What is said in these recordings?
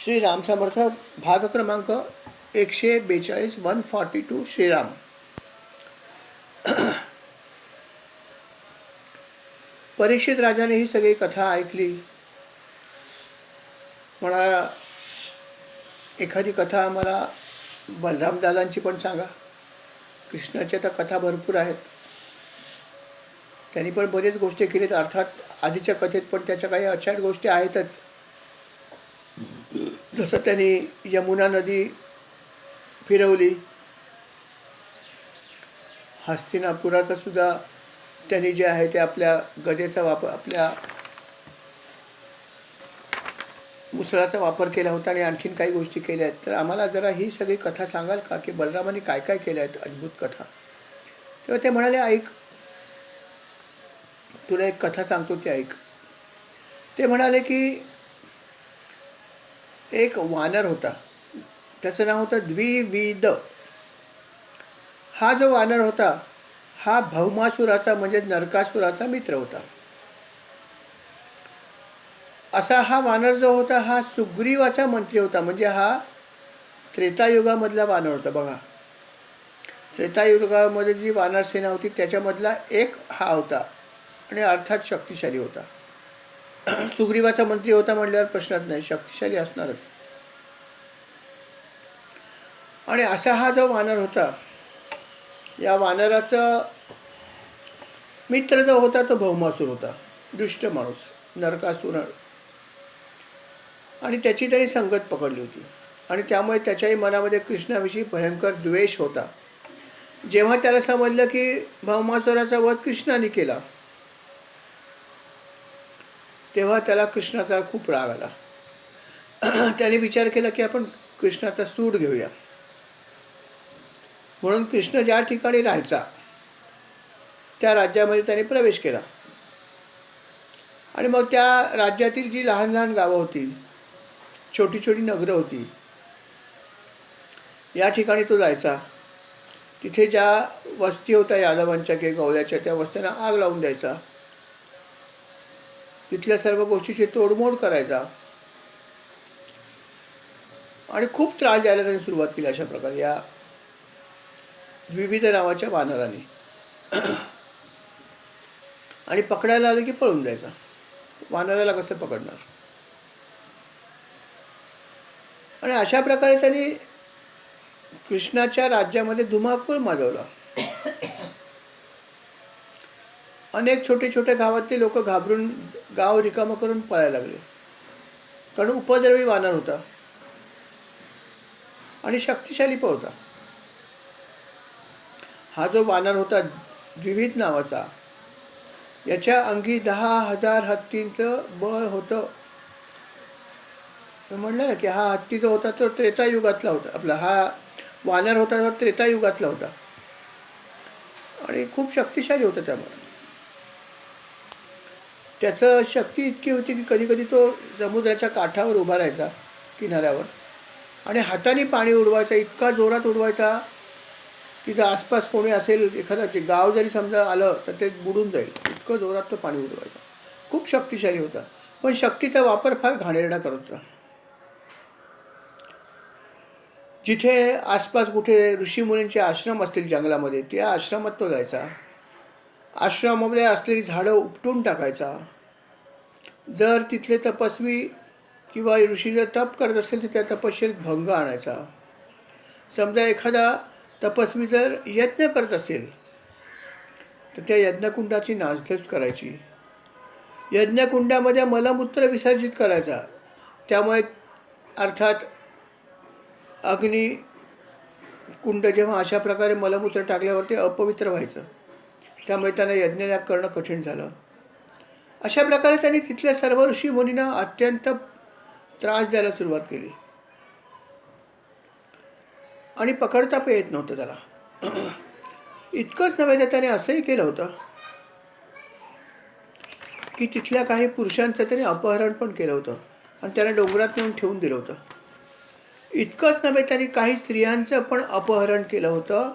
श्री राम समर्थ भाग क्रमांक 142 142 श्रीराम. परीक्षित राजाने ही सगळी कथा ऐकली. मला एखादी कथा आम्हाला बलराम दादांची पण सांगा. कृष्णाच्या तर कथा भरपूर आहेत. त्यांनी पण बरेच गोष्टी केलीत. अर्थात आधीच्या कथेत पण त्याच्या काही अचाट गोष्टी आहेतच. जसं त्यांनी यमुना नदी फिरवली. हस्तिनापुराचा सुद्धा त्यांनी जे आहे ते आपल्या गदेचा वापर, आपल्या मुसळाचा वापर केला होता आणि आणखीन काही गोष्टी केल्या आहेत. तर आम्हाला जरा ही सगळी कथा सांगाल का, की बलरामाने काय काय केल्या आहेत अद्भुत कथा. तेव्हा ते म्हणाले, ऐक, तुला एक कथा सांगतो ती ऐक. ते म्हणाले की एक वानर होता. त्याचं नाव होतं द्विविद. हा जो वानर होता हा भौमासुराचा म्हणजे नरकासुराचा मित्र होता. असा हा वानर जो होता हा सुग्रीवाचा मंत्री होता. म्हणजे हा त्रेतायुगामधला वानर होता. बघा, त्रेतायुगामध्ये जी वानर सेना होती त्याच्यामधला एक हा होता आणि अर्थात शक्तिशाली होता. सुग्रीवाचा मंत्री होता म्हटल्यावर प्रश्नच नाही, शक्तिशाली असणारच. आणि असा हा जो वानर होता, या वानराचा मित्र जो होता तो भौमासूर होता, दुष्ट माणूस, नरकासुर. आणि त्याची तरी संगत पकडली होती आणि त्यामुळे त्याच्याही मनामध्ये कृष्णाविषयी भयंकर द्वेष होता. जेव्हा त्याला समजलं की भौमासुराचा वध कृष्णाने केला, तेव्हा त्याला कृष्णाचा खूप राग आला. त्याने विचार केला की आपण कृष्णाचा सूड घेऊया. म्हणून कृष्ण ज्या ठिकाणी राहायचा त्या राज्यामध्ये त्याने प्रवेश केला आणि मग त्या राज्यातील जी लहान लहान गावं होती, छोटी छोटी नगरं होती, या ठिकाणी तो जायचा. तिथे ज्या वस्ती होत्या यादवांच्या किंवा गवळ्याच्या, त्या वस्त्यांना आग लावून द्यायचा. तिथल्या सर्व गोष्टीची तोडमोड करायचा आणि खूप त्रास द्यायला त्याने सुरुवात केली. अशा प्रकारे या द्विविध नावाच्या वानराने. आणि पकडायला आलं की पळून जायचा. वानराला कसं पकडणार. आणि अशा प्रकारे त्यांनी कृष्णाच्या राज्यामध्ये धुमाकूळ माजवला. अनेक छोटे छोटे गावातले लोक घाबरून गाव रिकामं करून पळायला लागले. कारण उपद्रवी वानर होता आणि शक्तिशाली पण होता. हा जो वानर होता द्विविध नावाचा, याच्या अंगी 10,000 हत्तींचं बळ होतं. म्हणलं ना की हा हत्ती जो होता तो त्रेतायुगातला होता. आपला हा वानर होता तो त्रेतायुगातला होता आणि खूप शक्तिशाली होता. त्यामुळे त्याचं शक्ती इतकी होती की कधी कधी तो समुद्राच्या काठावर उभा राहायचा, किनाऱ्यावर, आणि हाताने पाणी उडवायचा. इतका जोरात उडवायचा की जर आसपास कोणी असेल, एखादा गाव जरी समजा आलं तर ते बुडून जाईल, इतकं जोरात तो पाणी उडवायचा. खूप शक्तिशाली होता, पण शक्तीचा वापर फार घाणेरडा करत होता. जिथे आसपास कुठे ऋषीमुनींचे आश्रम असतील जंगलामध्ये, त्या आश्रमात तो जायचा. आश्रमामध्ये असलेली झाडं उपटून टाकायचा. जर तिथले तपस्वी किंवा ऋषी जर तप करत असेल तर त्या तपश्चर्येत भंग आणायचा. समजा एखादा तपस्वी जर यज्ञ करत असेल तर त्या यज्ञकुंडाची नासधूस करायची. यज्ञकुंडामध्ये मलमूत्र विसर्जित करायचा. त्यामुळे अर्थात अग्निकुंड जेव्हा अशा प्रकारे मलमूत्र टाकल्यावर ते अपवित्र व्हायचं, त्यामुळे त्यांना यज्ञ करणं कठीण झालं. अशा प्रकारे त्यांनी तिथल्या सर्व ऋषी मुनींना अत्यंत त्रास द्यायला सुरुवात केली आणि पकडता पण येत नव्हतं त्याला. इतकंच नव्हे तर त्याने असंही केलं होतं की तिथल्या काही पुरुषांचं त्याने अपहरण पण केलं होतं आणि त्याला डोंगरात नेऊन ठेवून दिलं होतं. इतकंच नव्हे, त्यांनी काही स्त्रियांचं पण अपहरण केलं होतं.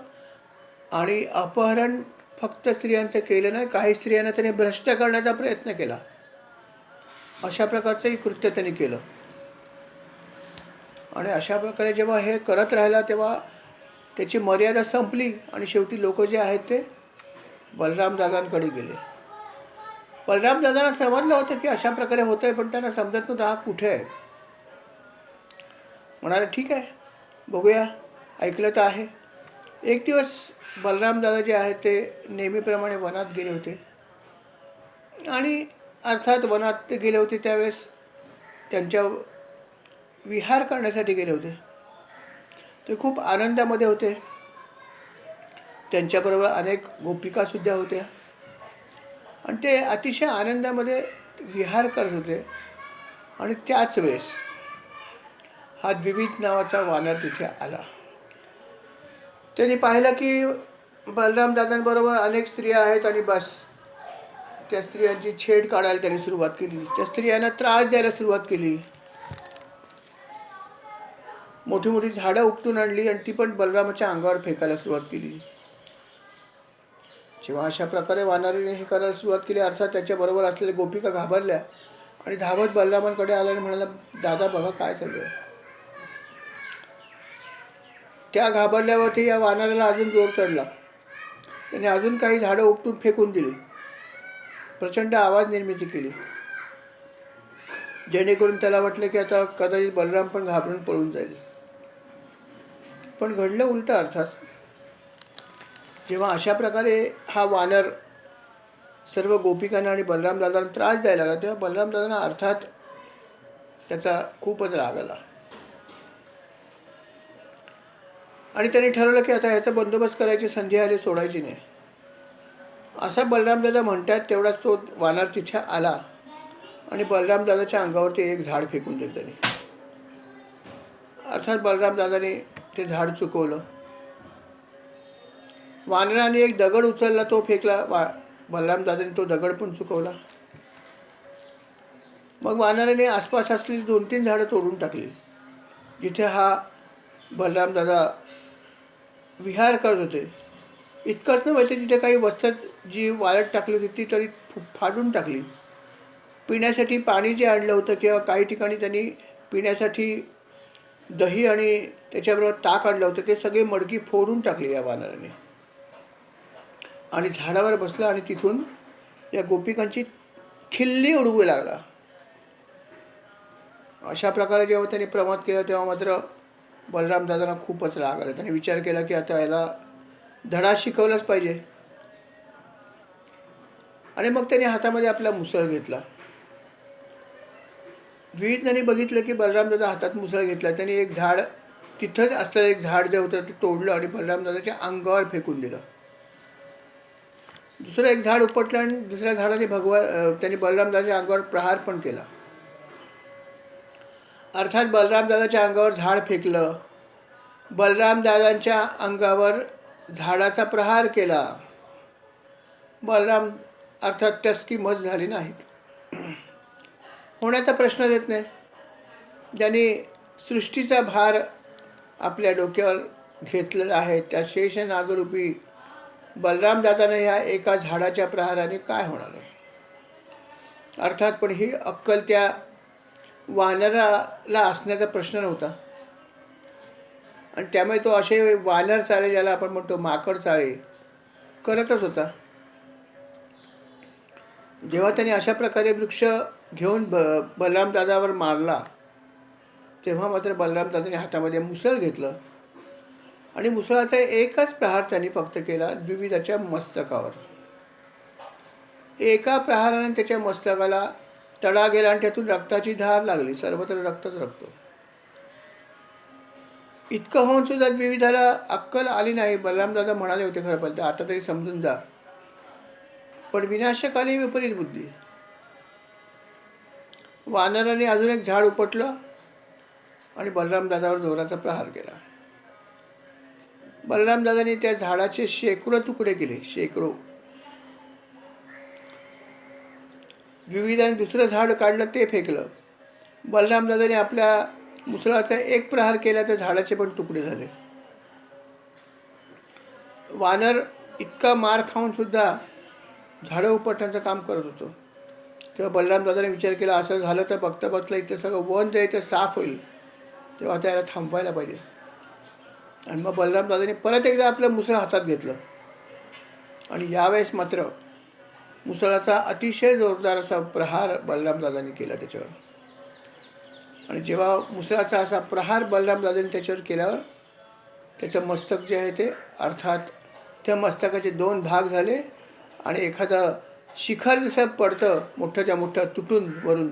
आणि अपहरण फक्त स्त्रियांचं केलं नाही, काही स्त्रियांना त्याने भ्रष्ट करण्याचा प्रयत्न केला. अशा प्रकारचंही कृत्य त्यांनी केलं. आणि अशा प्रकारे जेव्हा हे करत राहिला तेव्हा त्याची मर्यादा संपली आणि शेवटी लोक जे आहेत ते बलरामदादांकडे गेले. बलरामदादांना समजलं होतं की अशा प्रकारे होतं आहे, पण त्यांना समजत नव्हतं हा कुठे आहे. म्हणाले ठीक आहे, बघूया, ऐकलं तर आहे. एक दिवस बलरामदादा जे आहेत ते नेहमीप्रमाणे वनात गेले होते आणि अर्थात वनात ते गेले होते त्यावेळेस त्यांच्या विहार करण्यासाठी गेले होते. ते खूप आनंदामध्ये होते. त्यांच्याबरोबर अनेक गोपिकासुद्धा होत्या आणि ते अतिशय आनंदामध्ये विहार करत होते. आणि त्याच वेळेस हा द्विविध नावाचा वानर तिथे आला. त्यांनी पाहिलं की बलरामदादांबरोबर अनेक स्त्रिया आहेत आणि बस त्या स्त्रियांची छेड काढायला त्यांनी सुरुवात केली. त्या स्त्रियांना त्रास द्यायला सुरुवात केली. मोठी मोठी झाडं उपटून आणली आणि ती पण बलरामाच्या अंगावर फेकायला सुरुवात केली. जेव्हा अशा प्रकारे वानराने हे करायला सुरुवात केली, अर्थात त्याच्याबरोबर असलेल्या गोपिका घाबरल्या आणि धावत बलरामांकडे आल्या आणि म्हणाला, दादा बघा काय चालू आहे. त्या घाबरल्यावरती या वानराला अजून जोर चढला. त्याने अजून काही झाडं उपटून फेकून दिली. प्रचंड आवाज निर्मिती केली, जेणेकरून त्याला वाटलं की आता कदाचित बलराम पण घाबरून पळून जाईल. पण घडलं उलटं. अर्थात जेव्हा अशा प्रकारे हा वानर सर्व गोपिकांना आणि बलरामदादांना त्रास द्यायला लागला, तेव्हा बलरामदादांना अर्थात त्याचा खूपच राग आला आणि त्यांनी ठरवलं की आता ह्याचा बंदोबस्त करायची संधी आली, सोडायची नाही. असा बलरामदादा म्हणतात तेवढाच तो वानर तिथे आला आणि बलरामदादाच्या अंगावरती एक झाड फेकून दिलं त्यांनी. अर्थात बलरामदादाने ते झाड चुकवलं. वानराने एक दगड उचलला, तो फेकला. बलरामदादाने तो दगड पण चुकवला. मग वानराने आसपास असलेली 2-3 झाडं तोडून टाकली जिथे हा बलरामदादा विहार करत होते. इतकंच नव्हे, तिथे काही वस्त्र जी वाळत टाकली होती ती तरी फाडून टाकली. पिण्यासाठी पाणी जे आणलं होतं किंवा काही ठिकाणी त्यांनी पिण्यासाठी दही आणि त्याच्याबरोबर ताक आणलं होतं, ते सगळे मडकी फोडून टाकली या वानराने आणि झाडावर बसला आणि तिथून या गोपिकांची खिल्ली उडवू लागला. अशा प्रकारे जेव्हा त्यांनी प्रमाद केला तेव्हा मात्र बलरामदादांना खूपच राग आला. त्यांनी विचार केला की आता याला धडा शिकवलाच पाहिजे आणि मग त्यांनी हातामध्ये आपला मुसळ घेतला. द्विविधांनी बघितलं की बलरामदादा हातात मुसळ घेतला. त्यांनी एक झाड, तिथंच असलेलं एक झाड जे होतं ते तोडलं आणि बलरामदादाच्या अंगावर फेकून दिलं. दुसरं एक झाड उपटलं आणि दुसऱ्या झाडाने त्यांनी बलरामदादाच्या अंगावर प्रहार पण केला. अर्थात बलरामदादाच्या अंगावर झाड फेकलं, बलरामदादांच्या अंगावर झाडाचा प्रहार केला. बलराम अर्थात टसकी मस झाली नाहीत. होण्याचा प्रश्नच येत नाही. ज्यांनी सृष्टीचा भार आपल्या डोक्यावर घेतलेला आहे त्या शेषनागरूपी बलरामदादांना ह्या एका झाडाच्या प्रहाराने काय होणार आहे. अर्थात पण ही अक्कल त्या वानराला असण्याचा प्रश्न नव्हता आणि त्यामुळे तो असे वानर चाळे, ज्याला आपण म्हणतो माकड चाळे, करतच होता. जेव्हा त्याने अशा प्रकारे वृक्ष घेऊन बलरामदादावर मारला तेव्हा मात्र बलरामदादाने हातामध्ये मुसळ घेतलं आणि मुसळाचा एकच प्रहार त्यांनी फक्त केला द्विविधाच्या मस्तकावर. एका प्रहाराने त्याच्या मस्तकाला तडा गेला आणि त्यातून रक्ताची धार लागली. सर्वत्र रक्तच रक्त. इतकं होऊन सुद्धा द्विविधाला अक्कल आली नाही. बलरामदादा म्हणाले होते खरं पण आता तरी समजून जा, पण विनाशकाली विपरीत बुद्धी. वानराने अजून एक झाड उपटलं आणि बलरामदादावर जोराचा प्रहार केला. बलरामदादाने त्या झाडाचे शेकडो तुकडे केले, शेकडो. द्विविधाने दुसरं झाड काढलं, ते फेकलं. बलरामदादाने आपल्या मुसळाचा एक प्रहार केला तर झाडाचे पण तुकडे झाले. वानर इतका मार खाऊन सुद्धा झाडं उपटण्याचं काम करत होतो. तेव्हा बलरामदादाने विचार केला, असं झालं तर बघता बघता इथं सगळं वन जे आहे ते साफ होईल. तेव्हा त्याला थांबवायला पाहिजे. आणि मग बलरामदादांनी परत एकदा आपलं मुसळ हातात घेतलं आणि यावेळेस मात्र मुसळाचा अतिशय जोरदार असा प्रहार बलरामदादांनी केला त्याच्यावर. आणि जेव्हा मुसळाचा असा प्रहार बलरामदादांनी त्याच्यावर केल्यावर त्याचं मस्तक जे आहे ते अर्थात त्या मस्तकाचे 2 भाग झाले आणि एखादं शिखर जसं पडतं मोठ्याच्या मोठं तुटून वरून,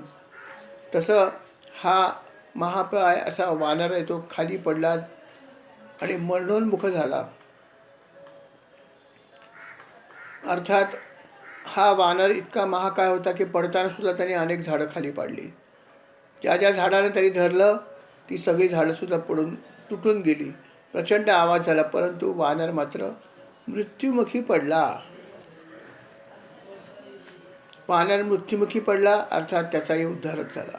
तसं हा महाप्रलय असा वानर आहे तो खाली पडला आणि मरणोन्मुख झाला. अर्थात हा वानर इतका महाकाय होता की पडताना सुद्धा त्याने अनेक झाडं खाली पाडली. ज्या ज्या झाडाने त्यांनी धरलं ती सगळी झाडंसुद्धा पडून तुटून गेली. प्रचंड आवाज झाला, परंतु वानर मात्र मृत्युमुखी पडला. वानर मृत्युमुखी पडला अर्थात त्याचाही उद्धारच झाला.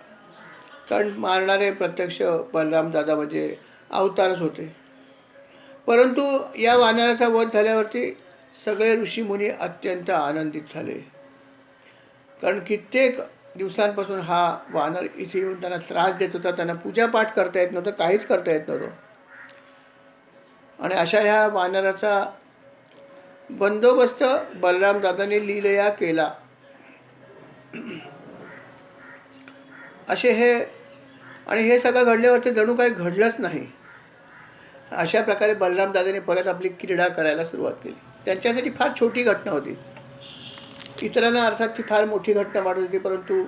कारण मारणारे प्रत्यक्ष बलरामदादा म्हणजे अवतारच होते. परंतु या वानराचा वध झाल्यावरती सगळे ऋषीमुनी अत्यंत आनंदित झाले. कारण कित्येक दिवसांपासून हा वानर इथे येऊन त्यांना त्रास देत होता. त्यांना पूजापाठ करता येत नव्हतं, काहीच करता येत नव्हतं. आणि अशा ह्या वानराचा बंदोबस्त बलरामदादांनी लीलया केला. असे हे सगळं घडल्यावरती जणू काही घडलंच नाही. अशा प्रकारे बलरामदादांनी परत आपली क्रीडा करायला सुरुवात केली. त्यांच्यासाठी फार छोटी घटना होती. इतरांना अर्थात ती फार मोठी घटना वाटत होती, परंतु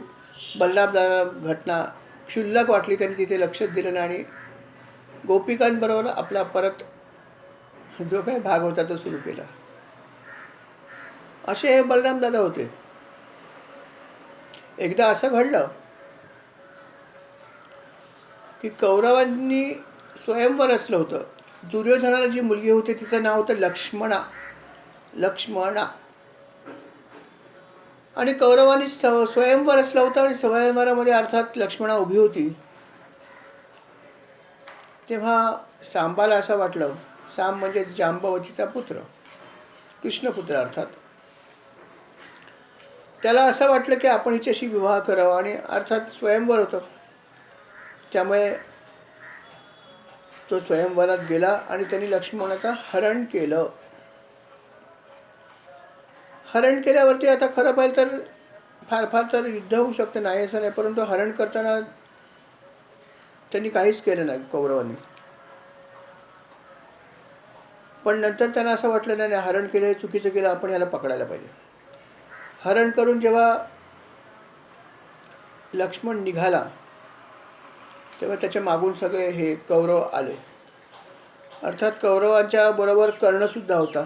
बलरामदादा घटना क्षुल्लक वाटली. त्यांनी तिथे लक्षच दिलं नाही आणि गोपिकांबरोबर आपला परत जो काही भाग होता तो सुरू केला. असे हे बलरामदादा होते. एकदा असं घडलं की कौरवांनी स्वयंवर रचलं होतं. दुर्योधनाला जी मुलगी होती तिचं नाव होतं लक्ष्मणा. आणि कौरवांनी स्वयंवर रचलं होतं आणि स्वयंवरामध्ये अर्थात लक्ष्मणा उभी होती. तेव्हा सांबाला असं वाटलं, सांब म्हणजे जांबवतीचा पुत्र, कृष्णपुत्र अर्थात, त्याला असं वाटलं की आपण हिच्याशी विवाह करावा. आणि अर्थात स्वयंवर होतं त्यामुळे तो स्वयंवरात गेला आणि त्यांनी लक्ष्मणाचं हरण केलं. हरण केल्यावरती आता खरं पाहिलं तर फार फार तर युद्ध होऊ शकतं, नाही असं नाही, परंतु हरण करताना त्यांनी काहीच केलं नाही कौरवांनी. पण नंतर त्यांना असं वाटलं नाही हरण केलं हे चुकीचं केलं, आपण याला पकडायला पाहिजे. हरण करून जेव्हा लक्ष्मण निघाला तेव्हा त्याच्या मागून सगळे हे कौरव आले. अर्थात कौरवांच्या बरोबर कर्णसुद्धा होता.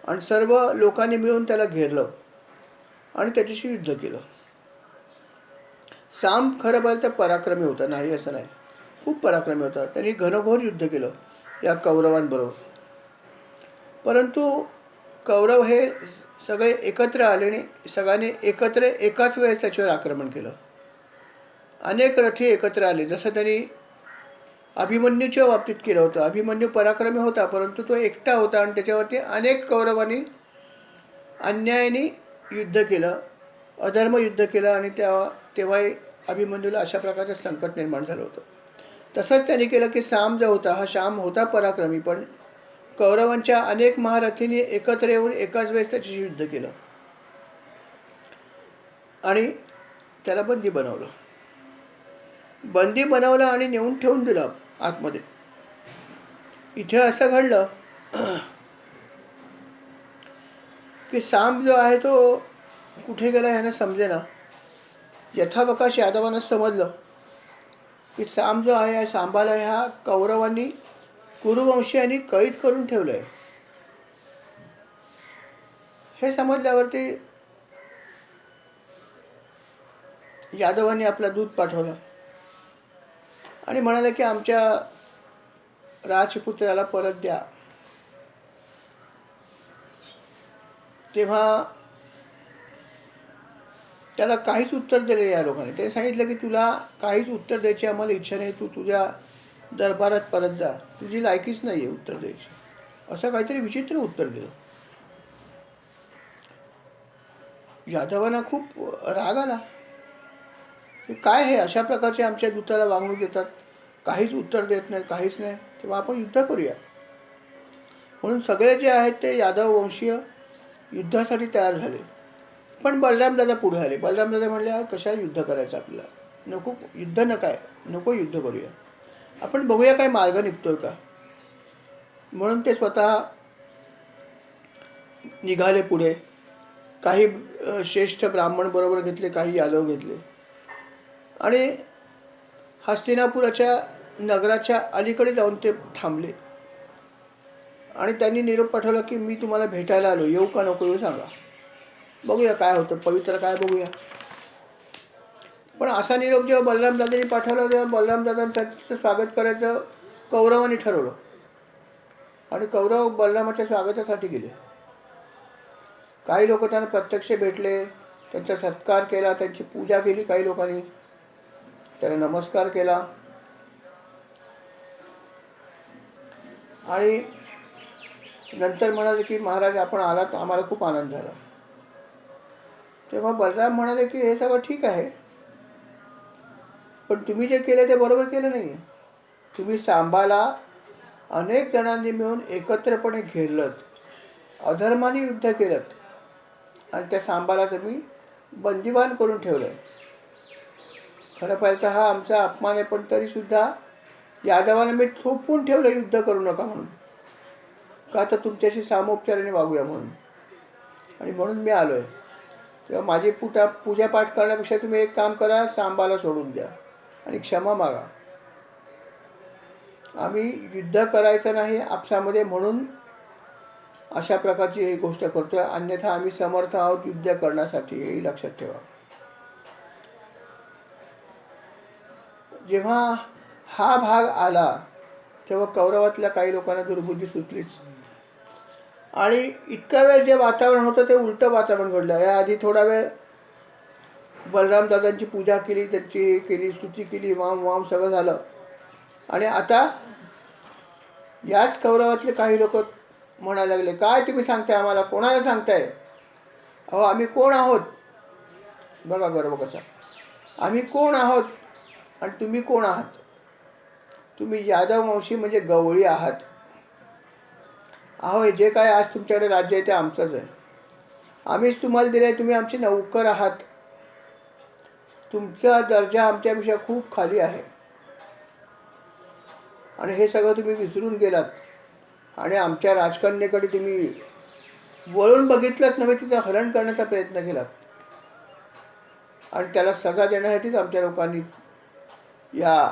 आणि सर्व लोकांनी मिळून त्याला घेरलं आणि त्याच्याशी युद्ध केलं. सांब खरं पाहिलं तर पराक्रमी होता, नाही असं नाही, खूप पराक्रमी होता. त्यांनी घनघोर युद्ध केलं या कौरवांबरोबर. परंतु कौरव हे सगळे एकत्र आले आणि सगळ्यांनी एकत्र एकाच वेळेस त्याच्यावर आक्रमण केलं. अनेक रथी एकत्र आले, जसं त्यांनी अभिमन्यूच्या बाबतीत केलं होतं. अभिमन्यू पराक्रमी होता, परंतु तो एकटा होता आणि त्याच्यावरती अनेक कौरवांनी अन्यायाने युद्ध केलं, अधर्म युद्ध केलं आणि तेव्हाही अभिमन्यूला अशा प्रकारचं संकट निर्माण झालं होतं. तसंच त्यांनी केलं की साम जो होता, हा श्याम होता पराक्रमी, पण कौरवांच्या अनेक महारथींनी एकत्र येऊन एकाच वेळेस त्याच्याशी युद्ध केलं आणि त्याला बंदी बनवलं आणि नेऊन ठेवून दिलं आतमध्ये. इथे असं घडलं की साम जो आहे तो कुठे गेला ह्यानं समजेना. यथावकाश यादवांना समजलं की साम जो आहे सांबाला ह्या कौरवांनी कुरुवंशीयांनी कैद करून ठेवलं आहे. हे समजल्यावरती यादवांनी आपला दूत पाठवला आणि म्हणाले की आमच्या राजपुत्राला परत द्या. तेव्हा त्याला काहीच उत्तर दिले या लोकांनी. ते सांगितलं की तुला काहीच उत्तर द्यायची आम्हाला इच्छा नाही, तू तुझ्या दरबारात परत जा, तुझी लायकीच नाही आहे उत्तर द्यायची. असं काहीतरी विचित्र उत्तर दिलं. यादवांना खूप राग आला की काय हे अशा प्रकारचे आमच्या दूताला वागणूक देतात. काहीच उत्तर देत नाही, काहीच नाही, तेव्हा आपण युद्ध करूया. म्हणून सगळे जे आहेत ते यादव वंशीय युद्धासाठी तयार झाले. पण बलरामदादा पुढे आले. बलरामदादा म्हणले कशा युद्ध करायचं आपल्याला, नको युद्ध, नको युद्ध करूया, आपण बघूया काय मार्ग निघतोय का. म्हणून ते स्वतः निघाले पुढे. काही श्रेष्ठ ब्राह्मण बरोबर घेतले, काही यादव घेतले आणि हस्तिनापुराच्या नगराच्या अलीकडे जाऊन ते थांबले आणि त्यांनी निरोप पाठवला की मी तुम्हाला भेटायला आलो, येऊ का नको येऊ सांगा, बघूया काय होतं, पवित्र काय बघूया. पण असा निरोप जेव्हा बलरामदादांनी पाठवला तेव्हा बलरामदादांचं स्वागत करायचं कौरवांनी ठरवलं आणि कौरव बलरामाच्या स्वागतासाठी गेले. काही लोक त्यांना प्रत्यक्ष भेटले, त्यांचा सत्कार केला, त्यांची पूजा केली, काही लोकांनी त्यांना नमस्कार केला आणि नंतर म्हणाले की महाराज आपण आलात, आम्हाला खूप आनंद झाला. तेव्हा बलराम म्हणाले की हे सगळं ठीक आहे, पण तुम्ही जे केलं ते बरोबर केलं नाही. तुम्ही सांबाला अनेक जणांनी मिळून एकत्रपणे घेरलं, अधर्माने युद्ध केलं आणि त्या सांबाला तुम्ही बंदिवान करून ठेवलं. खरं पाहिलं तर हा आमचा अपमान आहे, पण तरीसुद्धा यादवांना मी थोपवून ठेवलं युद्ध करू नका म्हणून, का तर तुमच्याशी सामोपचाराने वागूया म्हणून, आणि म्हणून मी आलो आहे. तेव्हा माझी पूजापाठ करण्यापेक्षा तुम्ही एक काम करा, सांबाला सोडून द्या आणि क्षमा मागा. आम्ही युद्ध करायचं नाही आपसामध्ये म्हणून अशा प्रकारची ही गोष्ट करतोय, अन्यथा आम्ही समर्थ आहोत युद्ध करण्यासाठी, हेही लक्षात ठेवा. जेव्हा हा भाग आला तेव्हा कौरवातल्या काही लोकांना दुर्बुद्धी सुचलीच आणि इतका वेळ जे वातावरण होतं ते उलटं वातावरण घडलं. याआधी थोडा वेळ बलरामदादांची पूजा केली, त्यांची केली, स्तुती केली, वाम वाम सगळं झालं आणि आता याच कौरवातले काही लोक म्हणायला लागले, काय तुम्ही सांगताय आम्हाला, कोणाला सांगताय, अहो आम्ही कोण आहोत, बघा गर्व कसा, आम्ही कोण आहोत आणि तुम्ही कोण आहात, तुम्ही यादव वंशी म्हणजे गवळी आहात. अहो जे काय आज तुमच्याकडे राज्य आहे ते आमचंच आहे, आम्हीच तुम्हाला दिलं आहे, तुम्ही आमचे नौकर आहात, तुमचा दर्जा आमच्यापेक्षा खूप खाली आहे आणि हे सगळं तुम्ही विसरून गेलात आणि आमच्या राजकन्येकडे तुम्ही वळून बघितलंच नव्हे, तिचं हरण करण्याचा प्रयत्न केलात आणि त्याला सजा देण्यासाठीच आमच्या लोकांनी या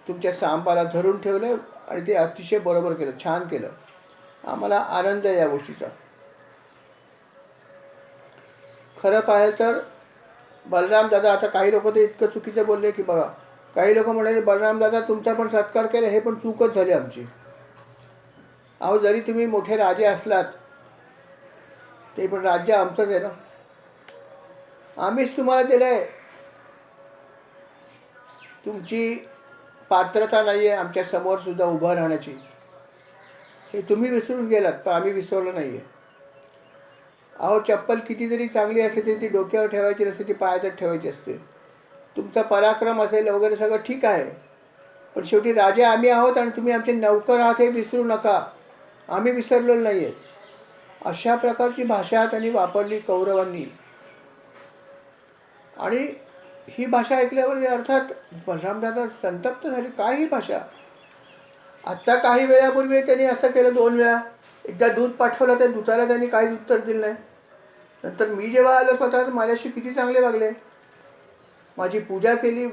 तुमच्या सांबाला धरून ठेवलं आणि ते अतिशय बरोबर केलं, छान केलं. आम्हाला आनंद आहे या गोष्टीचा. खरं पाहिलं तर बलरामदादा, आता काही लोक ते इतकं चुकीचं बोलले की बघा, काही लोक म्हणाले बलरामदादा तुमचा पण सत्कार केला, हे पण चूकच झाली आमची. अहो जरी तुम्ही मोठे राजे असलात ते पण राज्य आमचंच आहे ना, आम्हीच तुम्हाला दिलं आहे, तुमची पात्रता नाही आहे आमच्या समोर सुद्धा उभं राहण्याची, हे तुम्ही विसरून गेलात, पण आम्ही विसरलो नाही आहे. अहो चप्पल किती जरी चांगली असली तरी ती डोक्यावर ठेवायची नसते, ती पायातच ठेवायची असते. तुमचा पराक्रम असेल वगैरे सगळं ठीक आहे, पण शेवटी राजे आम्ही आहोत आणि तुम्ही आमचे नौकर आहात हे विसरू नका, आम्ही विसरलेलो नाही आहे. अशा प्रकारची भाषा त्यांनी वापरली कौरवांनी आणि ही भाषा ऐकल्यावर अर्थात बलरामदादा संतप्त झाले. काय ही भाषा, आत्ता काही वेळापूर्वी त्यांनी असं केलं, 2 वेळा, एकदा दूध पाठवलं, त्या दूताला त्यांनी काहीच उत्तर दिलं नाही. नंतर मी जेव्हा आलो स्वतः माझ्याशी किती चांगले वागले, माझी पूजा केली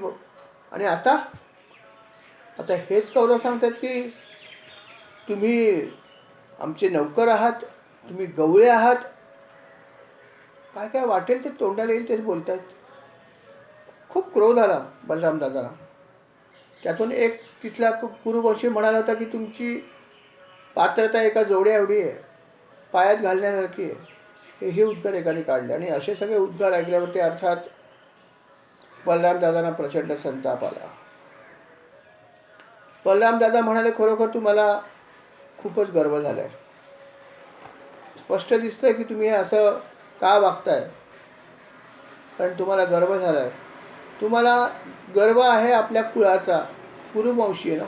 आणि आता हेच कौरव सांगतात की तुम्ही आमचे नौकर आहात, तुम्ही गवळे आहात. काय काय वाटेल ते तोंडाला येईल तेच बोलतात. खूप क्रोध आला बलरामदादाला. त्यातून एक तिथला कुरुवंशी म्हणाला होता की तुमची पात्रता एका जोड्या एवढी आहे, पायात घालण्यासारखी आहे. हे उद्गार एकाने काढले आणि असे सगळे उद्गार ऐकल्यावरती अर्थात बलरामदादांना प्रचंड संताप आला. बलरामदादा म्हणाले, खरोखर तुम्हाला खूपच गर्व झाला आहे, स्पष्ट दिसतंय की तुम्ही असं का वागताय, कारण तुम्हाला गर्व झाला आहे. तुम्हाला गर्व आहे आपल्या कुळाचा, कुरुवंशीय ना.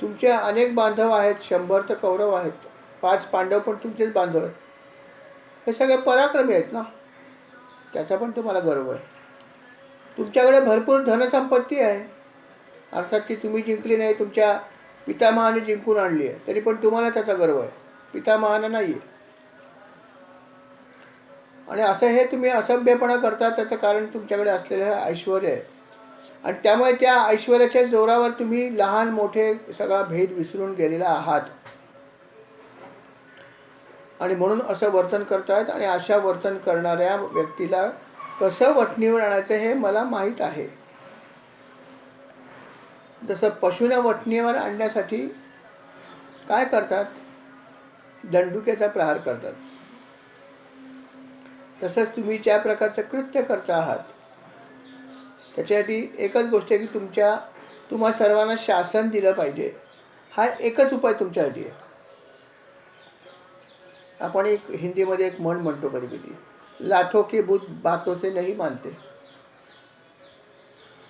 तुमचे अनेक बांधव आहेत, 100 तर कौरव आहेत, 5 पांडव पण तुमचेच बांधव आहेत. हे सगळे पराक्रमी आहेत ना, त्याचा पण तुम्हाला गर्व आहे. तुमच्याकडे भरपूर धनसंपत्ती आहे, अर्थात ती तुम्ही जिंकली नाही, तुमच्या पितामहाने जिंकून आणली आहे, तरी पण तुम्हाला त्याचा गर्व आहे, पितामहाने नाही आहे. आणि असं हे तुम्ही असभ्यपणा करता, त्याचं कारण तुमच्याकडे असलेलं ऐश्वर आहे. आणि त्यामुळे त्या ऐश्वर्याच्या जोरावर तुम्ही लहान मोठे सगळा भेद विसरून गेलेला आहात. आणि म्हणून असं वर्तन करतायत. आणि अशा वर्तन करणाऱ्या व्यक्तीला कसं वठणीवर आणायचं हे मला माहीत आहे. जसं पशूला वठणीवर आणण्यासाठी काय करतात, दंडुकेचा प्रहार करतात, तसंच तुम्ही ज्या प्रकारचं कृत्य करता आहात त्याच्यासाठी एकच गोष्ट आहे की तुम्हा सर्वांना शासन दिलं पाहिजे. हा एकच उपाय तुमच्यासाठी आहे. आपण एक हिंदीमध्ये एक म्हण म्हणतो कधी कधी, लाथो की बुत बातों से नहीं मानते.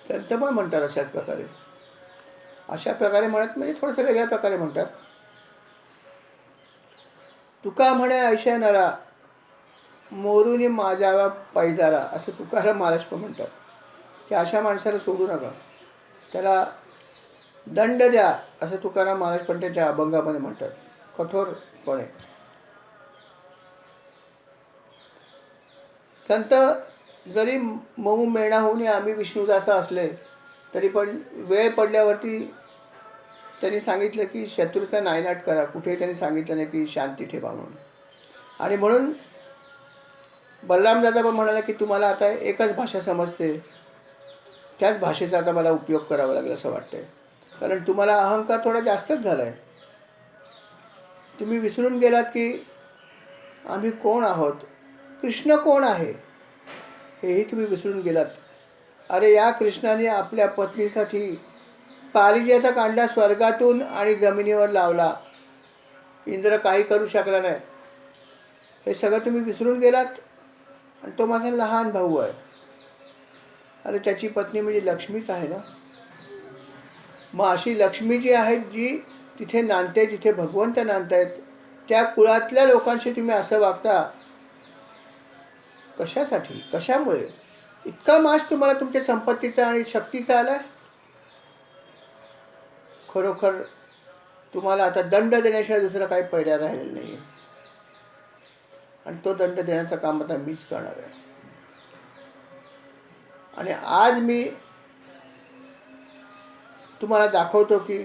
संत पण म्हणतात अशाच प्रकारे. अशा प्रकारे म्हणत म्हणजे थोडंसं वेगळ्या प्रकारे म्हणतात. तुका म्हणे ऐशा नरा, मोरूनी माझावा पैजारा, असं तुकाराम महाराज पण म्हणतात की अशा माणसाला सोडू नका, त्याला दंड द्या, असं तुकाराम महाराज पण त्याच्या अभंगामध्ये म्हणतात कठोरपणे. संत जरी मऊ मेणा होऊन आम्ही विष्णुदास असले तरी पण वेळ पडल्यावरती त्यांनी सांगितलं की शत्रूचा नायनाट करा. कुठेही त्यांनी सांगितलं नाही की शांती ठेवा म्हणून. आणि म्हणून बलरामदादा पण म्हणाला की तुम्हाला आता एकच भाषा समजते, त्याच भाषेचा आता मला उपयोग करावा लागेल असं वाटतंय, कारण तुम्हाला अहंकार थोडा जास्तच झाला आहे. तुम्ही विसरून गेलात की आम्ही कोण आहोत, कृष्ण कोण आहे हेही तुम्ही विसरून गेलात. अरे या कृष्णाने आपल्या पत्नीसाठी पारिजातक आणला स्वर्गातून आणि जमिनीवर लावला, इंद्र काही करू शकला नाही. हे सगळं तुम्ही विसरून गेलात. आणि तो माझा लहान भाऊ आहे. अरे त्याची पत्नी म्हणजे लक्ष्मीच आहे ना. मग अशी लक्ष्मी जी आहे, जी तिथे नांदते, जिथे भगवंत नांदतायत, त्या कुळातल्या लोकांशी तुम्ही असं वागता कशासाठी, कशामुळे? इतका माज तुम्हाला तुमच्या संपत्तीचा आणि शक्तीचा आला. खरोखर तुम्हाला आता दंड देण्याशिवाय दुसरा काही पर्याय राहिलेला नाही. आणि तो दंड देण्याचं काम आता मीच करणार आहे. आणि आज मी तुम्हाला दाखवतो की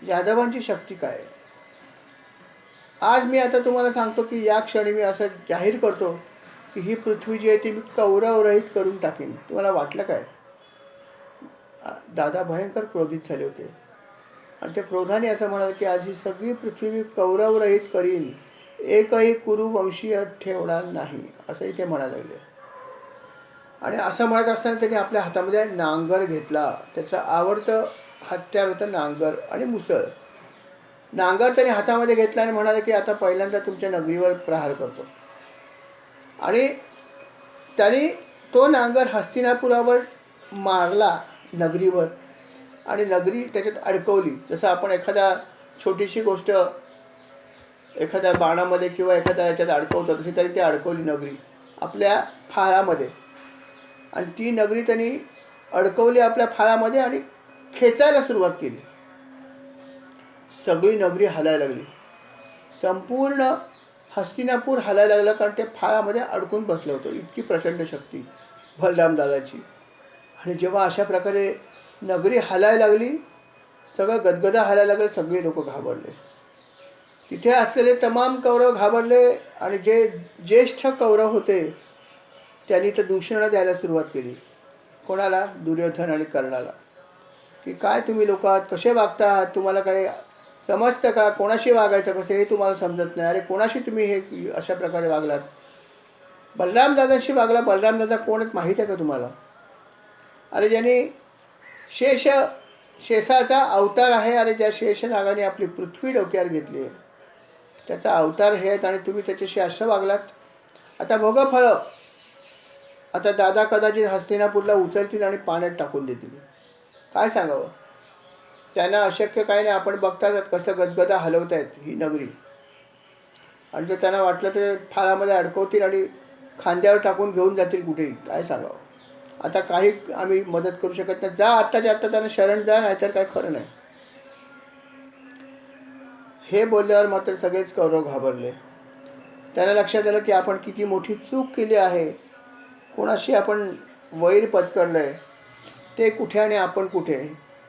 यादवांची शक्ती काय आहे. आज मी आता तुम्हाला सांगतो की या क्षणी मी असं जाहीर करतो की ही पृथ्वी जी आहे ती मी कौरवरहित करून टाकीन. तुम्हाला वाटलं काय? दादा भयंकर क्रोधित झाले होते आणि ते क्रोधाने असं म्हणाले की आज ही सगळी पृथ्वी मी कौरवरहित करीन, एकही कुरुवंशीय ठेवणार नाही, असंही ते म्हणायला लागले. आणि असं म्हणत असताना त्यांनी आपल्या हातामध्ये नांगर घेतला. त्याचं आवडतं हत्यार होतं नांगर आणि मुसळ. नांगर त्याने हातामध्ये घेतला आणि म्हणाले की आता पहिल्यांदा तुमच्या नगरीवर प्रहार करतो. आणि त्यांनी तो नांगर हस्तिनापुरावर मारला, नगरीवर, आणि नगरी त्याच्यात अडकवली. जसं आपण एखादा छोटीशी गोष्ट एखाद्या बाणामध्ये किंवा एखाद्या याच्यात अडकवतो, तशी तरी ती अडकवली नगरी आपल्या फाळामध्ये. आणि ती नगरी त्यांनी अडकवली आपल्या फाळामध्ये आणि खेचायला सुरुवात केली. सगळी नगरी हलायला लागली. संपूर्ण हस्तिनापूर हलायला लागलं, कारण ते फाळामध्ये अडकून बसलं होतं. इतकी प्रचंड शक्ती बलरामदादाची. आणि जेव्हा अशा प्रकारे नगरी हलायला लागली, सगळं गदगदा हलायला लागलं, सगळे लोक घाबरले. तिथे असलेले तमाम कौरव घाबरले. आणि जे ज्येष्ठ कौरव होते त्यांनी तर दूषणं द्यायला सुरुवात केली. कोणाला? दुर्योधन आणि कर्णाला. की काय तुम्ही लोक आहात, कसे वागता आहात, तुम्हाला काय समजतं का, कोणाशी वागायचं कसं हे तुम्हाला समजत नाही. अरे कोणाशी तुम्ही हे अशा प्रकारे वागलात? बलरामदादांशी वागला. बलरामदादा कोण माहीत आहे का तुम्हाला? अरे ज्यांनी शेषाचा अवतार आहे. अरे ज्या शेषनागाने आपली पृथ्वी डोक्यावर घेतली आहे त्याचा अवतार हे आहेत, आणि तुम्ही त्याच्याशी असं वागलात. आता भोगा फळं. आता दादा कदाचित हस्तिनापूरला उचलतील आणि पाण्यात टाकून देतील. काय सांगावं. त्यांना अशक्य काही नाही. आपण बघताच कसं गदगदा हलवत आहेत ही नगरी. आणि जर त्यांना वाटलं तर फाळामध्ये अडकवतील आणि खांद्यावर टाकून घेऊन जातील कुठेही. काय सांगावं. आता काही आम्ही मदत करू शकत नाही. जा आत्ताच्या आत्ता त्यांना शरण जा, नाहीतर काय खरं नाही. हे बोलल्यावर मात्र सगळेच कौरव घाबरले. त्यांना लक्षात आलं की आपण किती मोठी चूक केली आहे. कोणाशी आपण वैर पत्करलंय, ते कुठे आणि आपण कुठे.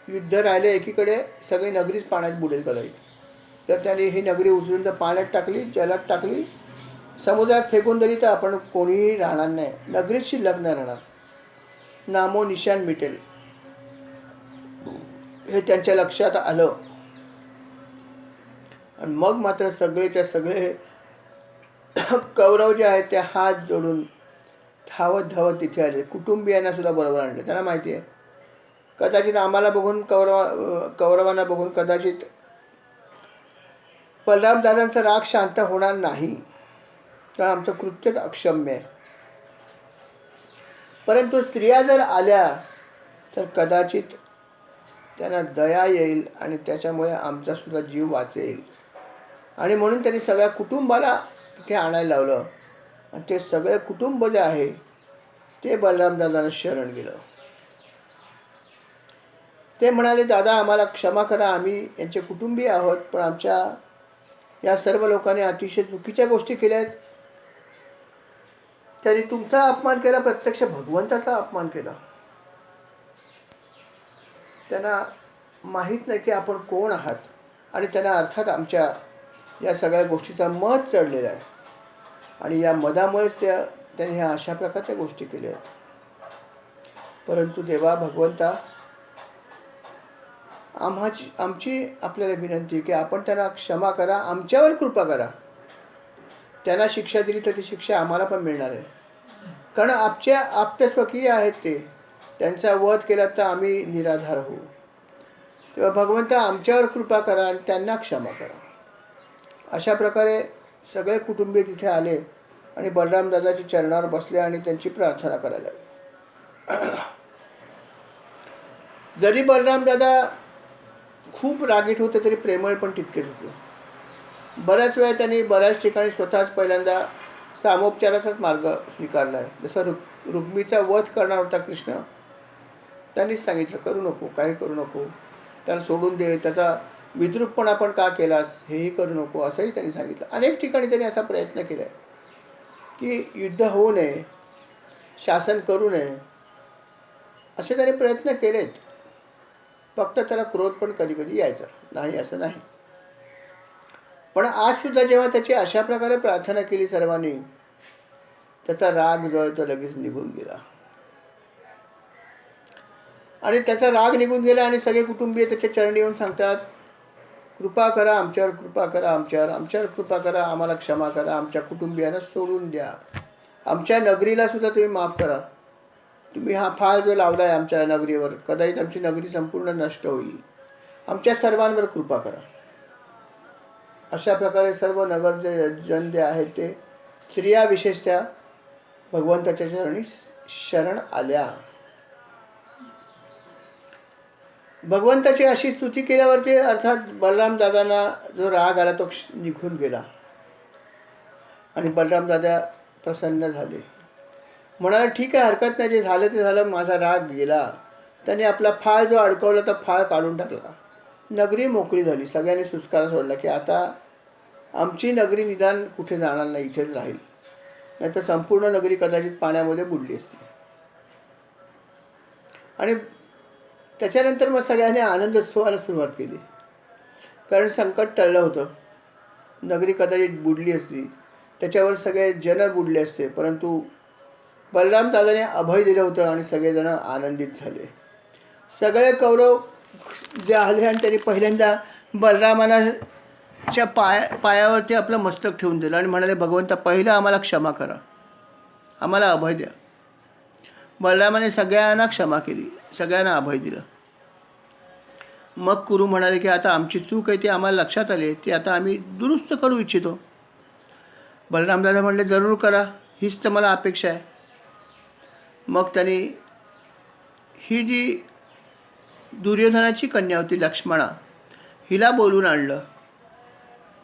युद्ध राहिले एकीकडे, सगळी नगरीच पाण्यात बुडेल कदाचित. तर त्यांनी ही नगरी उचलून जर पाण्यात टाकली, जलात टाकली, समुद्रात फेकून दिली, तर आपण कोणीही राहणार नाही. नगरीच शिल्लक नाही राहणार. नामो निशान मिटेल. हे त्यांच्या लक्षात आलं. आणि मग मात्र सगळेच्या सगळे कौरव जे आहेत ते हात जोडून धावत धावत तिथे आले. कुटुंबियांना सुद्धा बरोबर आणले. त्यांना माहिती आहे कदाचित आम्हाला बघून कौरवांना बघून कदाचित बलराम दादांचा राग शांत होणार नाही, कारण आमचं कृत्यच अक्षम्य आहे. परंतु स्त्रिया जर आल्या तर कदाचित त्यांना दया येईल आणि त्याच्यामुळे आमचा सुद्धा जीव वाचेल. आणि म्हणून त्यांनी सगळ्या कुटुंबाला तिथे आणायला लावलं. आणि ते सगळे कुटुंब जे आहे ते बलरामदादांना शरण गेलं. ते म्हणाले, दादा आम्हाला क्षमा करा, आम्ही यांचे कुटुंबीय आहोत, पण आमच्या या सर्व लोकांनी अतिशय चुकीच्या गोष्टी केल्या आहेत. त्यांनी तुमचा अपमान केला, प्रत्यक्ष भगवंताचा अपमान केला. त्यांना माहीत नाही की आपण कोण आहात. आणि त्यांना अर्थात आमच्या या सगळ्या गोष्टीचा मध चढलेला आहे. आणि या मधामुळेच त्यांनी ह्या अशा प्रकारच्या गोष्टी केल्या आहेत. परंतु देवा भगवंता, आमची आपल्याला विनंती की आपण त्यांना क्षमा करा, आमच्यावर कृपा करा. त्यांना शिक्षा दिली तर ती शिक्षा आम्हाला पण मिळणार आहे, कारण आप्तस्वकीय आहेत ते. त्यांचा वध केला तर आम्ही निराधार होऊ. तेव्हा भगवंता आमच्यावर कृपा करा आणि त्यांना क्षमा करा. अशा प्रकारे सगळे कुटुंबीय तिथे आले आणि बलरामदादाच्या चरणावर बसले आणि त्यांची प्रार्थना करायला लागले. जरी बलरामदादा खूप रागीट होते तरी प्रेमळ पण तितकेच होते. बऱ्याच वेळा त्यांनी बऱ्याच ठिकाणी स्वतःच पहिल्यांदा सामोपचाराचाच मार्ग स्वीकारला आहे. जसं रुक्मीचा वध करणार होता कृष्ण, त्यांनीच सांगितलं करू नको, काही करू नको, त्याला सोडून दे, त्याचा विद्रूपपणा पण का केलास हेही करू नको, असंही त्यांनी सांगितलं. अनेक ठिकाणी त्यांनी असा प्रयत्न केला आहे की युद्ध होऊ नये, शासन करू नये, असे त्यांनी प्रयत्न केलेत. फक्त त्याला क्रोध पण कधी कधी यायचा नाही असं नाही. पण आज सुद्धा जेव्हा त्याची अशा प्रकारे प्रार्थना केली सर्वांनी, त्याचा राग जो आहे तो लगेच निघून गेला. आणि त्याचा राग निघून गेला आणि सगळे कुटुंबीय त्याच्या चरणी येऊन सांगतात, कृपा करा आमच्यावर, कृपा करा आमच्यावर कृपा करा, आम्हाला क्षमा करा, आमच्या कुटुंबियांना सोडून द्या, आमच्या नगरीला सुद्धा तुम्ही माफ करा. तुम्ही हा फाळ जो लावला आहे आमच्या नगरीवर, कदाचित आमची नगरी संपूर्ण नष्ट होईल, आमच्या सर्वांवर कृपा करा. अशा प्रकारे सर्व नगरचे जन जे आहेत ते, स्त्रिया विशेषतः भगवंताच्या चरणी शरण आल्या. भगवंताची अशी स्तुती केल्यावरती अर्थात बलरामदादांना जो राग आला तो निघून गेला आणि बलरामदादा प्रसन्न झाले. म्हणाले, ठीक आहे, हरकत नाही, जे झालं ते झालं, माझा राग गेला. त्याने आपला फाळ जो अडकवला तो फाळ काढून टाकला. नगरी मोकळी झाली. सगळ्यांनी सुस्कारा सोडला की आता आमची नगरी निदान कुठे जाणार नाही, इथेच राहील, नाही तर संपूर्ण नगरी कदाचित पाण्यामध्ये बुडली असती. आणि त्याच्यानंतर मग सगळ्यांनी आनंदोत्सवाला सुरुवात केली, कारण संकट टळलं होतं. नगरी कदाचित बुडली असती, त्याच्यावर सगळे जन बुडले असते, परंतु बलरामदादाने अभय दिलं होतं आणि सगळेजण आनंदित झाले. सगळे कौरव जे आले आणि त्यांनी पहिल्यांदा बलरामाच्या पायावरती आपलं मस्तक ठेवून दिलं आणि म्हणाले, भगवंता पहिलं आम्हाला क्षमा करा, आम्हाला अभय द्या. बलरामाने सगळ्यांना क्षमा केली, सगळ्यांना अभय दिलं. मग कुरु म्हणाले की आता आमची चूक आहे ती आम्हाला लक्षात आली, ती आता आम्ही दुरुस्त करू इच्छितो. बलरामदादा म्हणले, जरूर करा, हीच तर मला अपेक्षा आहे. मग त्यांनी ही जी दुर्योधनाची कन्या होती लक्ष्मणा, हिला बोलून आणलं.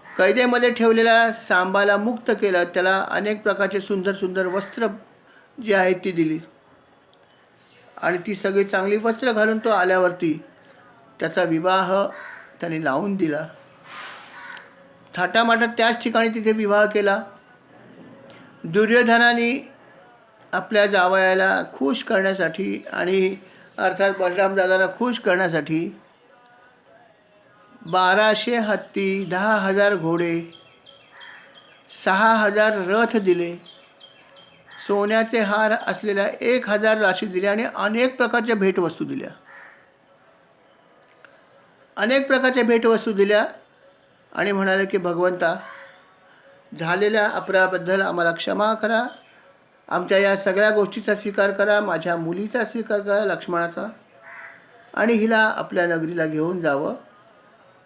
कैदेमध्ये ठेवलेल्या सांबाला मुक्त केलं. त्याला अनेक प्रकारचे सुंदर सुंदर वस्त्र जी आहेत ती दिली. आणि ती सगळी चांगली वस्त्र घालून तो आल्यावरती त्याचा विवाह त्याने लावून दिला. थाटामाटात त्याच ठिकाणी तिथे विवाह केला. दुर्योधनाने आपल्या जावयाला खुश करण्यासाठी आणि अर्थात बलरामदादाला खुश करण्यासाठी 1200 हत्ती, 10,000 घोडे, 6,000 रथ दिले. सोन्याचे हार असलेल्या 1,000 राशी दिल्या आणि अनेक प्रकारच्या भेटवस्तू दिल्या. अनेक प्रकारच्या भेटवस्तू दिल्या आणि म्हणाले की भगवंता, झालेल्या अपराधाबद्दल आम्हाला क्षमा करा. आमच्या या सगळ्या गोष्टीचा स्वीकार करा. माझ्या मुलीचा स्वीकार करा, लक्ष्मणाचा, आणि हिला आपल्या नगरीला घेऊन जावं.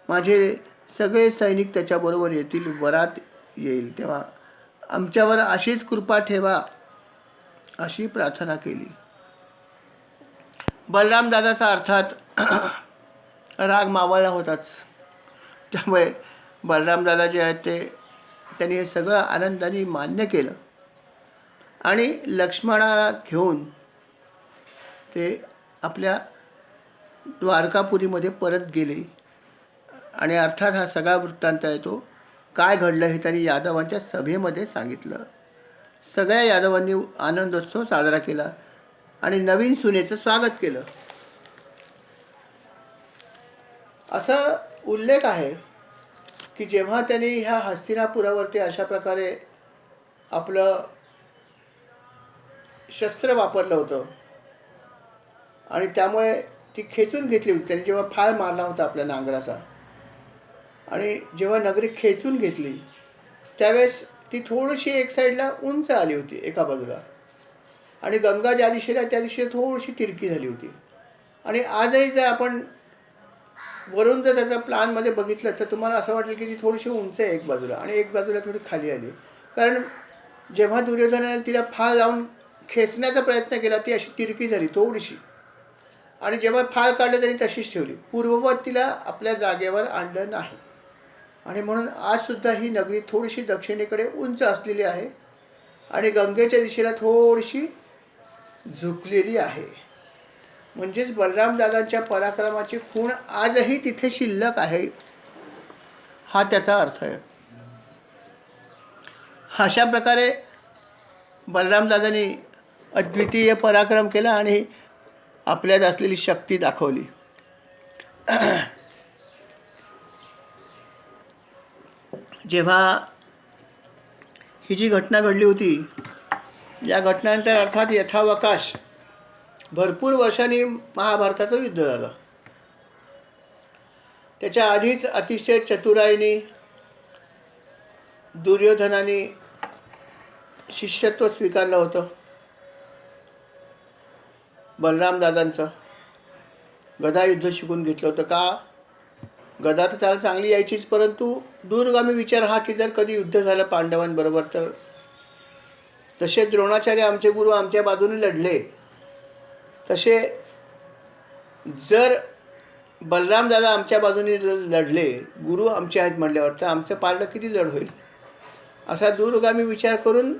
माझे सगळे सैनिक त्याच्याबरोबर येतील, वरात येईल, तेव्हा आमच्यावर अशीच कृपा ठेवा, अशी प्रार्थना केली. बलरामदादाचा अर्थात राग मावळला होताच. त्यामुळे बलरामदादा जे आहेत त्यांनी हे सगळं आनंदाने मान्य केलं आणि लक्ष्मणाला घेऊन ते आपल्या द्वारकापुरीमध्ये परत गेले. आणि अर्थात हा सगळा वृत्तांत आहे तो काय घडलं हे त्यांनी यादवांच्या सभेमध्ये सांगितलं. सगळ्या यादवांनी आनंदोत्सव साजरा केला आणि नवीन सुनेचं स्वागत केलं. असा उल्लेख आहे की जेव्हा त्यांनी ह्या हस्तिनापुरावरती अशा प्रकारे आपलं शस्त्र वापरलं होतं आणि त्यामुळे ती खेचून घेतली होती. त्यांनी जेव्हा फाळ मारला होता आपल्या नांगराचा आणि जेव्हा नगरी खेचून घेतली त्यावेळेस ती थोडीशी एक साईडला उंच आली होती एका बाजूला आणि गंगा ज्या दिशेला त्या दिशेला थोडीशी तिरकी झाली होती. आणि आजही जर आपण वरून जर त्याचा प्लॅनमध्ये बघितलं तर तुम्हाला असं वाटेल की ती थोडीशी उंच आहे एक बाजूला आणि एक बाजूला थोडी खाली आली. कारण जेव्हा दुर्योधनाने तिला फाळ लावून खेचण्याचा प्रयत्न केला ती अशी तिरकी झाली थोडीशी आणि जेव्हा फाळ काढलं त्यांनी तशीच ठेवली. पूर्ववत तिला आपल्या जागेवर आणलं नाही. आणि म्हणून आजसुद्धा ही नगरी थोडीशी दक्षिणेकडे उंच असलेली आहे आणि गंगेच्या दिशेला थोडीशी झुकलेली आहे. म्हणजेच बलरामदादांच्या पराक्रमाची खूण आजही तिथे शिल्लक आहे, हा त्याचा अर्थ आहे. अशा प्रकारे बलरामदादांनी अद्वितीय पराक्रम केला आणि आपल्यात असलेली शक्ती दाखवली. जेव्हा ही जी घटना घडली होती या घटनेनंतर अर्थात यथावकाश भरपूर वर्षांनी महाभारताचं युद्ध झालं. त्याच्या आधीच अतिशय चतुराईने दुर्योधनाने शिष्यत्व स्वीकारलं होतं बलरामदादांचं. गदायुद्ध शिकून घेतलं होतं. का? गदा तर त्याला चांगली यायचीच, परंतु दूरगामी विचार हा की जर कधी युद्ध झालं पांडवांबरोबर तर जसे द्रोणाचार्य आमचे गुरु आमच्या बाजूने लढले तसे जर बलरामदादा आमच्या बाजूने लढले, गुरु आमचे आहेत म्हटल्यावर, तर आमचं पारडं किती जड होईल. असा दूरगामी विचार करून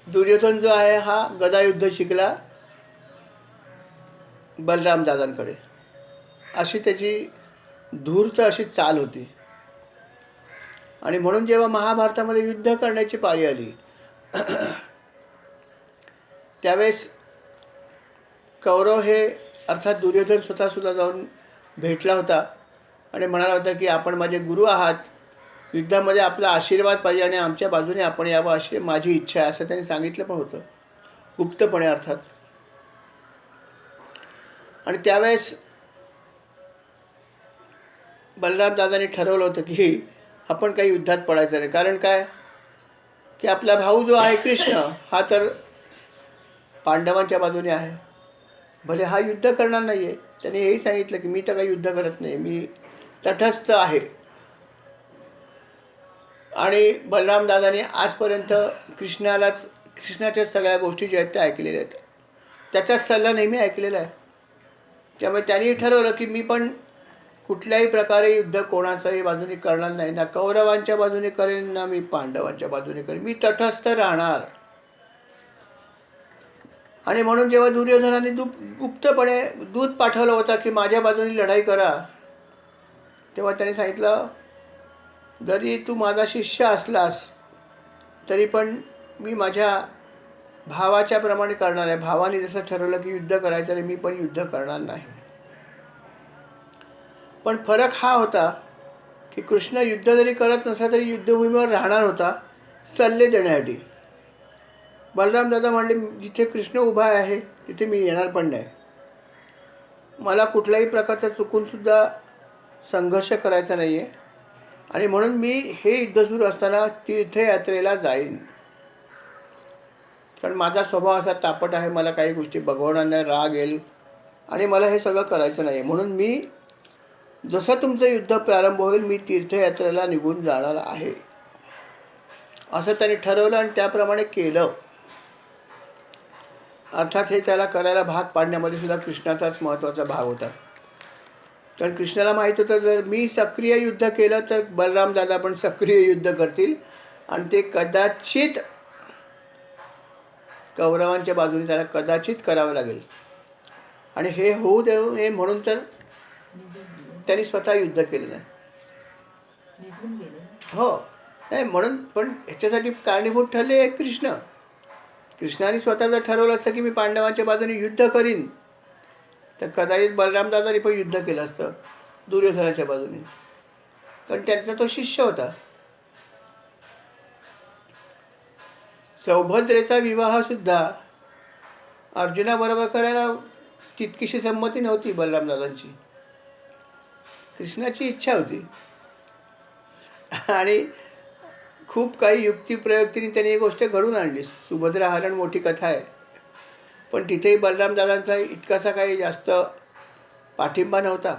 दुर्योधन जो आहे हा गदायुद्ध शिकला बलरामदादांकडे. अशी त्याची धूर्त अशी चाल होती. आणि म्हणून जेव्हा महाभारतामध्ये युद्ध करण्याची पाळी आली त्यावेळेस कौरव हे अर्थात दुर्योधन स्वतःसुद्धा जाऊन भेटला होता आणि म्हणाला होता की आपण माझे गुरु आहात, युद्धामध्ये आपला आशीर्वाद पाहिजे आणि आमच्या बाजूने आपण यावं अशी माझी इच्छा आहे, असं त्यांनी सांगितलं पण होतं गुप्तपणे अर्थात. आणि त्यावेळेस बलरामदादांनी ठरवलं होतं की आपण काही युद्धात पडायचं नाही. कारण काय की आपला भाऊ जो आहे कृष्ण हा तर पांडवांच्या बाजूने आहे, भले हा युद्ध करणार नाही आहे. त्याने हेही सांगितलं की मी तर काही युद्ध करत नाही, मी तटस्थ आहे. आणि बलरामदादाने आजपर्यंत कृष्णाच्या सगळ्या गोष्टी ज्या आहेत त्या ऐकलेल्या आहेत. त्याचा सल्ला नेहमी ऐकलेला आहे. त्यामुळे त्यांनी ठरवलं की मी पण कुठल्याही प्रकारे युद्ध कोणाच्याही बाजूने करणार नाही, ना कौरवांच्या बाजूने करेन ना मी पांडवांच्या बाजूने करेन, मी तटस्थ राहणार. आणि म्हणून जेव्हा दुर्योधनाने गुप्तपणे दूत पाठवलं होता की माझ्या बाजूने लढाई करा, तेव्हा त्याने सांगितलं जरी तू माझा शिष्य असलास तरी पण मी माझ्या भावाच्या प्रमाणे करणार आहे. भावाने जसं ठरवलं की युद्ध करायचं नाही, मी पण युद्ध करणार नाही. पण फरक हा होता की कृष्ण युद्ध जरी करत नसला तरी युद्धभूमीवर राहणार होता सल्ले देण्यासाठी. बलराम दादा म्हणले जिथे कृष्ण उभा आहे तिथे मी येणार पण नाही. मला कुठल्याही प्रकारचा चुकूनसुद्धा संघर्ष करायचा नाही आहे आणि म्हणून मी हे युद्ध सुरू असताना तीर्थयात्रेला जाईन. कारण माझा स्वभाव असा तापट आहे, मला काही गोष्टी बघवणार नाही, राग येईल आणि मला हे सगळं करायचं नाही. म्हणून मी जसं तुमचं युद्ध प्रारंभ होईल मी तीर्थयात्रेला निघून जाणार आहे असं त्यांनी ठरवलं आणि त्याप्रमाणे केलं. अर्थात हे त्याला करायला भाग पाडण्यामध्ये सुद्धा कृष्णाचाच महत्त्वाचा भाग होता. कारण कृष्णाला माहीत होतं जर मी सक्रिय युद्ध केलं तर बलराम दादा पण सक्रिय युद्ध करतील आणि ते कदाचित कौरवांच्या बाजूने त्याला कदाचित करावं लागेल. आणि हे होऊ देऊ नये म्हणून तर त्यांनी स्वतः युद्ध केलं नाही. हो नाही म्हणून पण ह्याच्यासाठी कारणीभूत ठरले कृष्ण. कृष्णाने स्वतः जर ठरवलं असतं की मी पांडवांच्या बाजूने युद्ध करीन तर कदाचित बलरामदादांनी पण युद्ध केलं असतं दुर्योधनाच्या बाजूने, कारण त्यांचा तो शिष्य होता. सौभद्रेचा विवाहसुद्धा अर्जुनाबरोबर करायला तितकीशी संमती नव्हती बलरामदादांची. कृष्णाची इच्छा होती आणि खूप काही युक्तिप्रयुक्तीने त्यांनी ही गोष्ट घडून आणली. सुभद्रा हरण मोठी कथा आहे, पण तिथेही बलरामदादांचा इतकासा काही जास्त पाठिंबा नव्हता.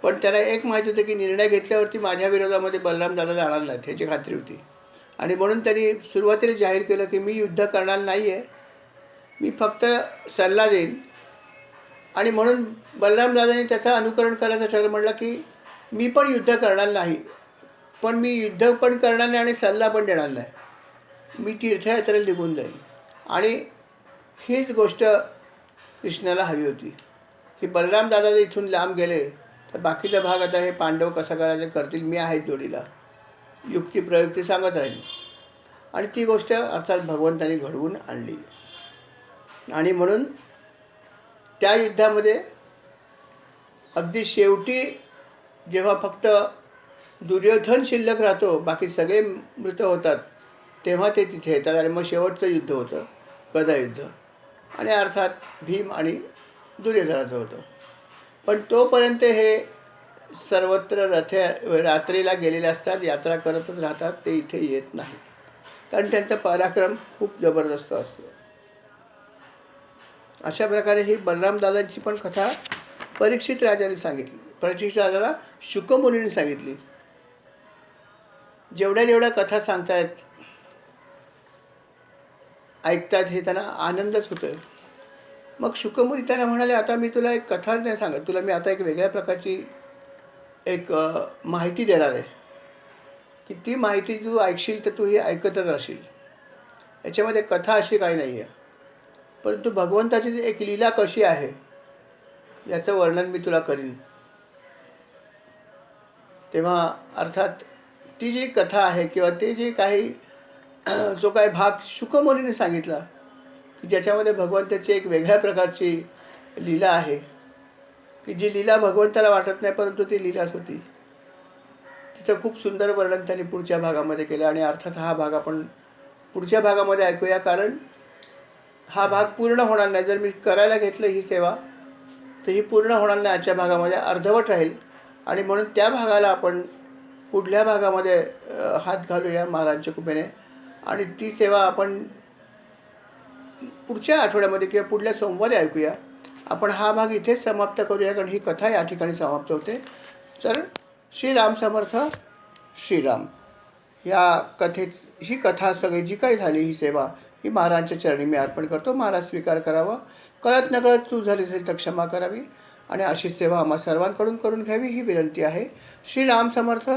पण त्याला एक माहिती होतं की निर्णय घेतल्यावरती माझ्या विरोधामध्ये बलरामदादा जाणार नाहीत ह्याची खात्री होती. आणि म्हणून त्यांनी सुरुवातीला जाहीर केलं की मी युद्ध करणार नाही आहे, मी फक्त सल्ला देईन. आणि म्हणून बलरामदादांनी त्याचं अनुकरण करायचं ठरवलं. म्हटलं की मी पण युद्ध करणार नाही, पण मी युद्ध पण करणार नाही आणि सल्ला पण देणार नाही, मी तीर्थयात्रेला निघून जाईल. आणि हीच गोष्ट कृष्णाला हवी होती की बलरामदादा जर इथून लांब गेले तर बाकीचा भाग आता हे पांडव कसा करायचं करतील, मी आहे जोडीला, युक्तिप्रयुक्ती सांगत राहील. आणि ती गोष्ट अर्थात भगवंतांनी घडवून आणली. आणि म्हणून त्या युद्धामध्ये अगदी शेवटी जेव्हा फक्त दुर्योधन शिल्लक राहतो, बाकी सगळे मृत होतात, तेव्हा ते तिथे येतात आणि मग शेवटचं युद्ध होतं गदायुद्ध. आणि अर्थात भीम आणि दुर्योधनाचं होतं. पण तोपर्यंत हे सर्वत्र रात्रीला गेलेले असतात, यात्रा करतच राहतात, ते इथे येत नाही, कारण त्यांचा पराक्रम खूप जबरदस्त असतो. अशा प्रकारे ही बलरामदादांची पण कथा परीक्षित राजाने सांगितली. परीक्षित राजाला शुकमुनीने सांगितली. जेवढ्या जेवढ्या कथा सांगतायत ऐकतात हे त्यांना आनंदच होतोय. मग शुकमुनी त्यांना म्हणाले आता मी तुला एक कथा नाही सांगत, तुला मी आता एक वेगळ्या प्रकारची एक माहिती देणार आहे की ती माहिती तू ऐकशील तर तू ही ऐकतच राहशील. याच्यामध्ये कथा अशी काही नाही आहे, परंतु भगवंताची जी एक लीला कशी आहे याचं वर्णन मी तुला करीन. तेव्हा अर्थात ती जी कथा आहे किंवा ते जे काही जो काही भाग शुकमुनीने सांगितला की ज्याच्यामध्ये भगवंताची एक वेगळ्या प्रकारची लीला आहे की जी लीला भगवंताला वाटत नाही, परंतु ती लीलाच होती. तिचं खूप सुंदर वर्णन त्यांनी पुढच्या भागामध्ये केलं. आणि अर्थात हा भाग आपण पुढच्या भागामध्ये ऐकूया, कारण हा भाग पूर्ण होणार नाही. जर मी करायला घेतलं ही सेवा तर ही पूर्ण होणार नाही, आजच्या भागामध्ये अर्धवट राहील. आणि म्हणून त्या भागाला आपण पुढल्या भागामध्ये हात घालूया महाराजांच्या कृपेने, आणि ती सेवा आपण पुढच्या आठवड्यामध्ये किंवा पुढल्या सोमवारी ऐकूया. आपण हा भाग इथेच समाप्त करूया, कारण ही कथा या ठिकाणी समाप्त होते. तर श्रीराम समर्थ श्रीराम. या कथेत ही कथा सगळी जी काही झाली ही सेवा ही महाराजांच्या चरणी मी अर्पण करतो. महाराज स्वीकार करावा. कळत नकळत चूक झाली असेल तर क्षमा करावी आणि अशी सेवा आम्हा सर्वांकडून करून घ्यावी ही विनंती आहे. श्री राम समर्थ.